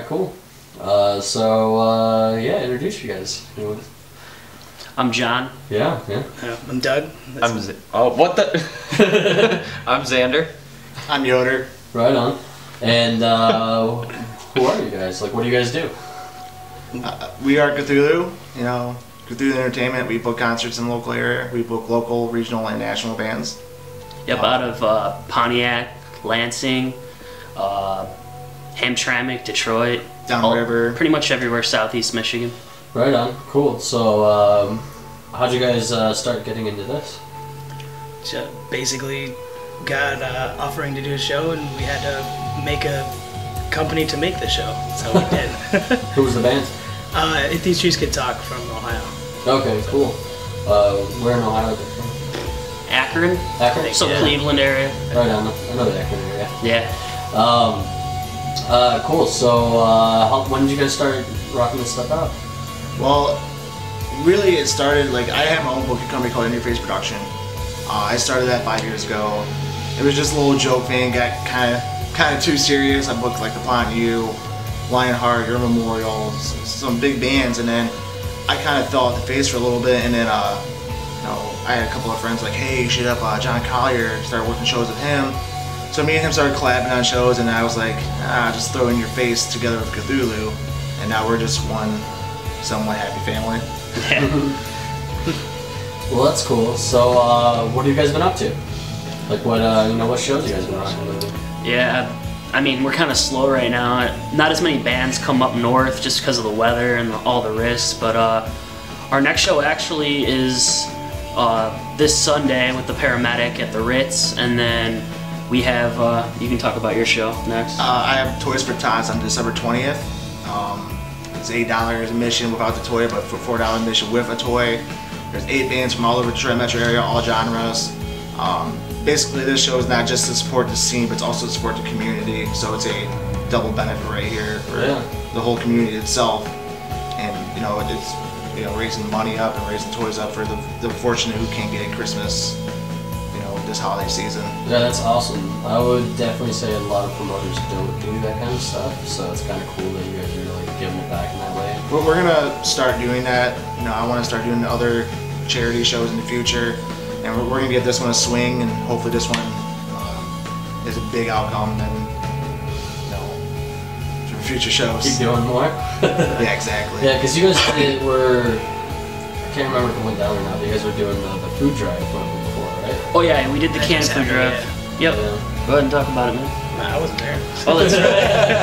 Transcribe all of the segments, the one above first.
cool. Yeah, introduce you guys. I'm John. Yeah. I'm Doug. What the? I'm Xander. I'm Yoder. Right on. And who are you guys? Like, what do you guys do? We are Cthulu. You know, Cthulhu Entertainment. We book concerts in the local area. We book local, regional, and national bands. Yep, out of Pontiac, Lansing, Hamtramck, Detroit. Downriver. Pretty much everywhere southeast Michigan. Right on. Cool. So, how'd you guys start getting into this? So basically, got offering to do a show, and we had to make a company to make the show. So we did. Who was the band? If These Trees Could Talk from Ohio. Okay, cool. Where in Ohio are they from? Akron? Akron? So Yeah. Cleveland area. Right on. I know the Akron area. Yeah. Cool. So, when did you guys start rocking this stuff out? Well, really, it started like I had my own booking company called Interface Production. I started that 5 years ago. It was just a little joke thing. Got kind of too serious. I booked like The Pond U, Lionheart, Your Memorial, some big bands, and then I kind of fell off the face for a little bit. And then I had a couple of friends like, hey, you should have John Collier. Started working shows with him. So me and him started collabing on shows, and I was like, just throw in your face together with Cthulhu, and now we're just one somewhat happy family. Well, that's cool. So, what have you guys been up to? Like, what shows you guys been rocking lately? Yeah, I mean, we're kind of slow right now. Not as many bands come up north just because of the weather and all the risks, but our next show actually is this Sunday with the Paramedic at the Ritz, and then we have, you can talk about your show next. I have Toys for Tots on December 20th. It's $8 admission without the toy, but for $4 admission with a toy. There's 8 bands from all over the Detroit metro area, all genres. Basically, this show is not just to support the scene, but it's also to support the community. So it's a double benefit right here for the whole community itself. And it's raising money up and raising toys up for the fortunate who can't get a Christmas, this holiday season. Yeah, that's awesome. I would definitely say a lot of promoters don't do that kind of stuff, so it's kind of cool that you guys are like giving it back in that way. We're gonna start doing that. I want to start doing other charity shows in the future, and we're gonna give this one a swing, and hopefully this one is a big outcome, and for future shows. Keep doing more. Yeah, exactly. Yeah, because you guys I can't remember if it went down or not, but you guys were doing the food drive before, right? Oh yeah, we did the canned food drive. Yep. Yeah. Go ahead and talk about it, man. Nah, I wasn't there. Oh, that's right.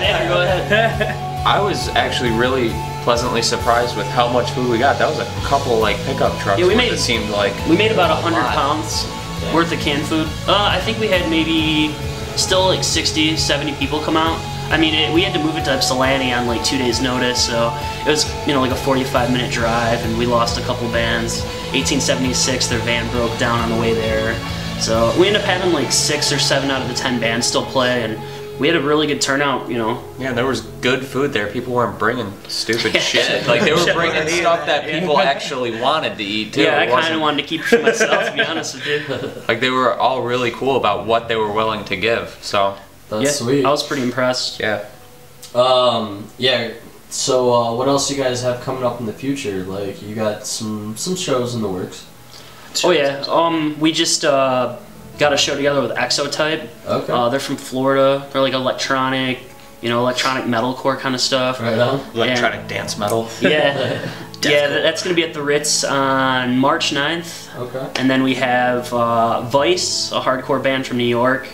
Xander, go ahead. I was actually really pleasantly surprised with how much food we got. That was a couple like pickup trucks. Yeah, it seemed like we made about 100 lot. pounds worth of canned food. I think we had maybe still like 60, 70 people come out. I mean, we had to move it to Ypsilanti on like 2 days' notice, so it was like a 45-minute drive, and we lost a couple bands. 1876, their van broke down on the way there, so we ended up having like 6 or 7 out of the 10 bands still play, and we had a really good turnout. Yeah, there was good food there. People weren't bringing stupid shit. Like they were bringing stuff that people actually wanted to eat too. Yeah, I kind of wanted to keep it for myself, to be honest with you. Like they were all really cool about what they were willing to give. So. That's sweet. I was pretty impressed. Yeah. Yeah. So, what else you guys have coming up in the future? Like, you got some shows in the works. Oh yeah. We just got a show together with Exotype. Okay. They're from Florida. They're like electronic, electronic metalcore kind of stuff. Right on. Electronic dance metal. Yeah. Yeah, that's going to be at the Ritz on March 9th. Okay. And then we have Vice, a hardcore band from New York,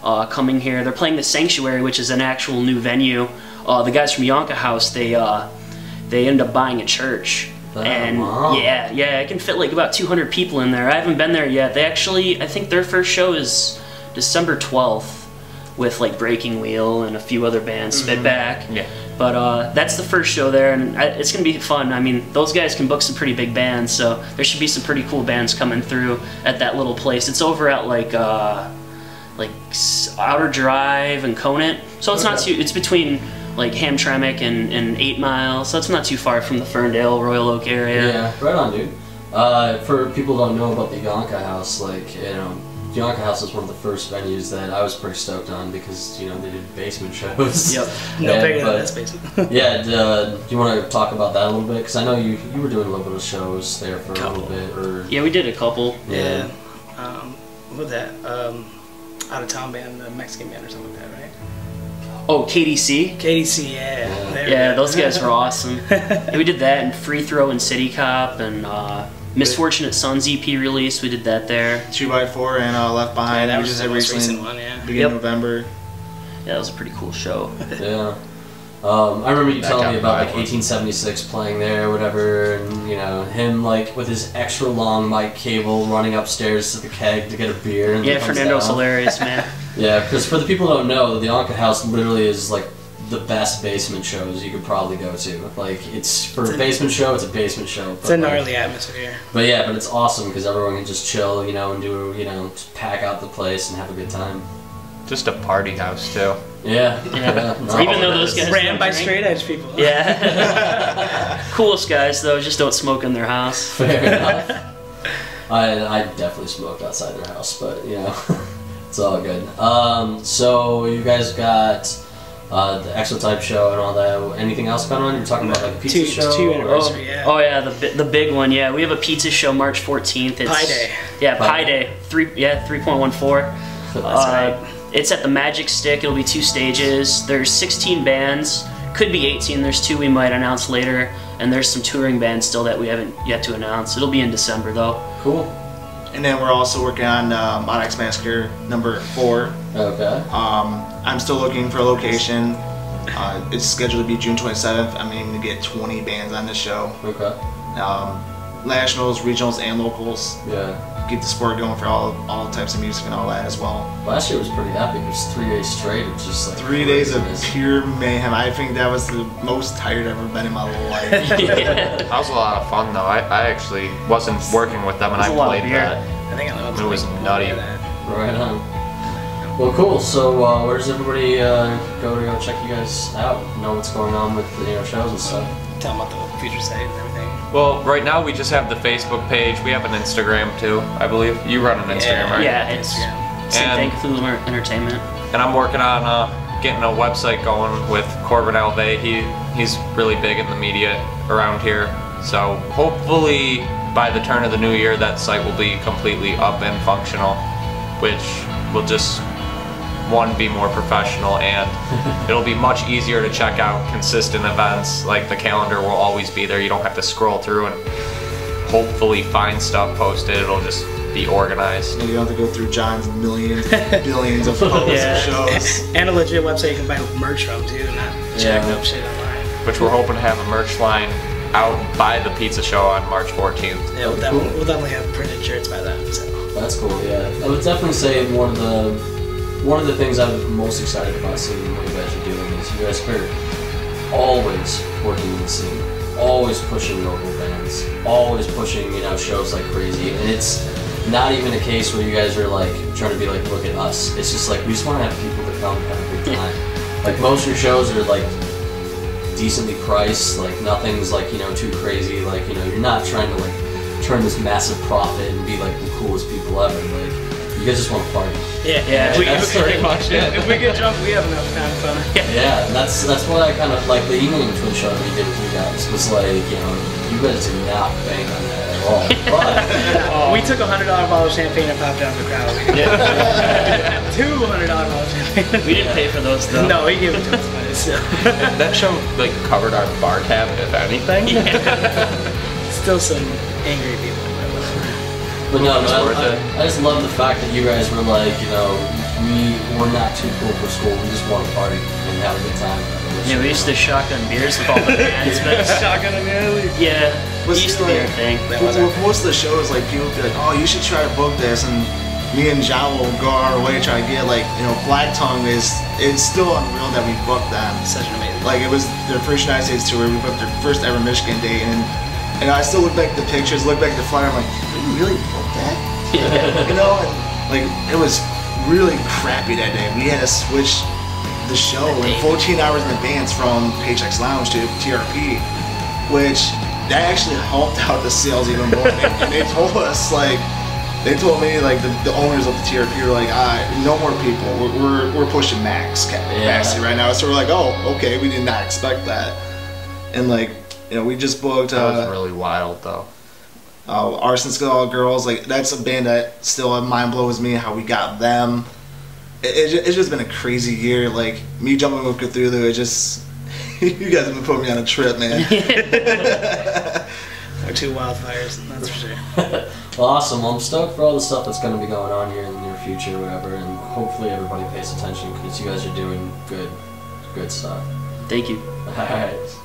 coming here. They're playing the Sanctuary, which is an actual new venue. The guys from Yonka House, they ended up buying a church. And wow. yeah, it can fit like about 200 people in there. I haven't been there yet. I think their first show is December 12th with like Breaking Wheel and a few other bands, Spitback. Yeah. But that's the first show there, and it's going to be fun. I mean, those guys can book some pretty big bands, so there should be some pretty cool bands coming through at that little place. It's over at like Outer Drive and Conant, so it's not too. It's between like Hamtramck and 8 Mile, so it's not too far from the Ferndale, Royal Oak area. Yeah, right on, dude. For people who don't know about the Yonka House, like, the Yonka House was one of the first venues that I was pretty stoked on because, you know, they did basement shows. Yep. No bigger than this basement. Yeah, do you want to talk about that a little bit? Because I know you were doing a little bit of shows there for a little bit. Or Yeah, we did a couple. Yeah. What was that? Out of town band, a Mexican band or something like that, right? Oh, KDC? KDC, yeah. There we Yeah, go. those guys were awesome. Yeah, we did that and Free Throw and City Cop and Misfortunate Sons EP release. We did that there. 2x4 and Left Behind. Yeah, that we was just the had most recently, recent one, yeah. beginning of November. Yeah, that was a pretty cool show. Yeah. I remember you That telling got me about like violent. 1876 playing there or whatever, and you know him like with his extra long mic cable running upstairs to the keg to get a beer. And Yeah, he comes Fernando's down. hilarious, man. Yeah, because for the people who don't know, the Yonka House literally is like the best basement shows you could probably go to. Like it's for a basement show, it's a basement show. It's a gnarly atmosphere. But yeah, but it's awesome because everyone can just chill, you know, and do, you know, just pack out the place and have a good time. Just a party house too. Yeah. No. Even though those guys Ran don't by drink. straight edge people. Yeah. Coolest guys though, just don't smoke in their house. Fair enough. I definitely smoked outside their house, but you know, it's all good. So you guys got the Exotype show and all that. Anything else going on? You're talking about like a pizza show? Two or- anniversary, yeah. Oh yeah, the big one. Yeah, we have a pizza show March 14th. It's, Pi Day. Yeah, Pi Pi Day. 3.14. That's right. It's at the Magic Stick. It'll be 2 stages. There's 16 bands. Could be 18. There's 2 we might announce later, and there's some touring bands still that we haven't yet to announce. It'll be in December though. Cool. And then we're also working on Onyx Massacre number 4. Okay. I'm still looking for a location. It's scheduled to be June 27th. I'm aiming to get 20 bands on this show. Okay. Nationals, regionals, and locals. Yeah. Keep the sport going for all types of music and all that as well. Last year was pretty epic. It was 3 days straight. It was just like 3 days of craziness. pure mayhem. I think that was the most tired I've ever been in my life. Yeah. That was a lot of fun though. I actually wasn't working with them and I It was a lot of played beer. that. I think I know. It was nutty. Right on. Well, cool. So, where does everybody go to go check you guys out? Know what's going on with shows and stuff. Tell them about the future site and everything. Well, right now we just have the Facebook page. We have an Instagram too, I believe. You run an Instagram, right? Yeah, it's And- Cthulhu Entertainment. And I'm working on getting a website going with Corbin Alve. He's really big in the media around here. So hopefully by the turn of the new year that site will be completely up and functional, which will just be more professional, and it'll be much easier to check out consistent events. Like the calendar will always be there. You don't have to scroll through and hopefully find stuff posted. It'll just be organized. You don't have to go through John's millions, billions of posts Yeah. and shows. And a legit website you can buy merch from too, not check up shit online. Which we're hoping to have a merch line out by the pizza show on March 14th. Yeah, we'll definitely have printed shirts by then. So. That's cool. Yeah, I would definitely say one of the things I'm most excited about seeing what you guys are doing is you guys are always working in the scene, always pushing local bands, always pushing shows like crazy, and it's not even a case where you guys are like trying to be like, look at us. It's just like we just want to have people to come and have a good time. Like most of your shows are like decently priced, like nothing's like too crazy. Like you're not trying to like turn this massive profit and be like the coolest people ever. Like you guys just want to party. Yeah, That's pretty much it. If we get drunk, we have enough time fun. Yeah, and that's what I kind of like the evening twin show that we did with you guys was like, you guys did not bank on that at all. But We took a $100 bottle of champagne and popped it out the crowd. $200 bottle of champagne. We didn't pay for those though. No, he gave it to us money. So. That show like covered our bar tab, if anything. Still some angry people. But no, It's worth it. I just love the fact that you guys were like, we're not too cool for school. We just want to party and have a good time. Yeah, we used to shotgun beers with all the bands, but Shotgun in the alley. yeah, it Was used to it be like- our thing. With most of the shows, like people be like, "Oh, you should try to book this," and me and John will go our way to try to get Black Tongue it's still unreal that we booked them. Such an amazing. Like it was their first United States tour. We booked their first ever Michigan date, and I still look back at the pictures, look back at the flyer. I'm like, did we really book that? And like it was really crappy that day. We had to switch the show in 14 hours in advance from Paychex Lounge to TRP, which that actually helped out the sales even more. And they told us like They told me, like, the owners of the TRP were like, no more people. We're pushing max capacity right now. So we're like, oh, okay, we did not expect that. And, like, you know, we just booked. That was really wild, though. Arson Skull Girls, like, that's a band that still mind blows me how we got them. It's just been a crazy year. Like, me jumping with Cthulhu, it just. You guys have been putting me on a trip, man. Or 2 wildfires, that's for sure. Well, awesome. Well, I'm stoked for all the stuff that's going to be going on here in the near future, whatever, and hopefully everybody pays attention because you guys are doing good stuff. Thank you. All right.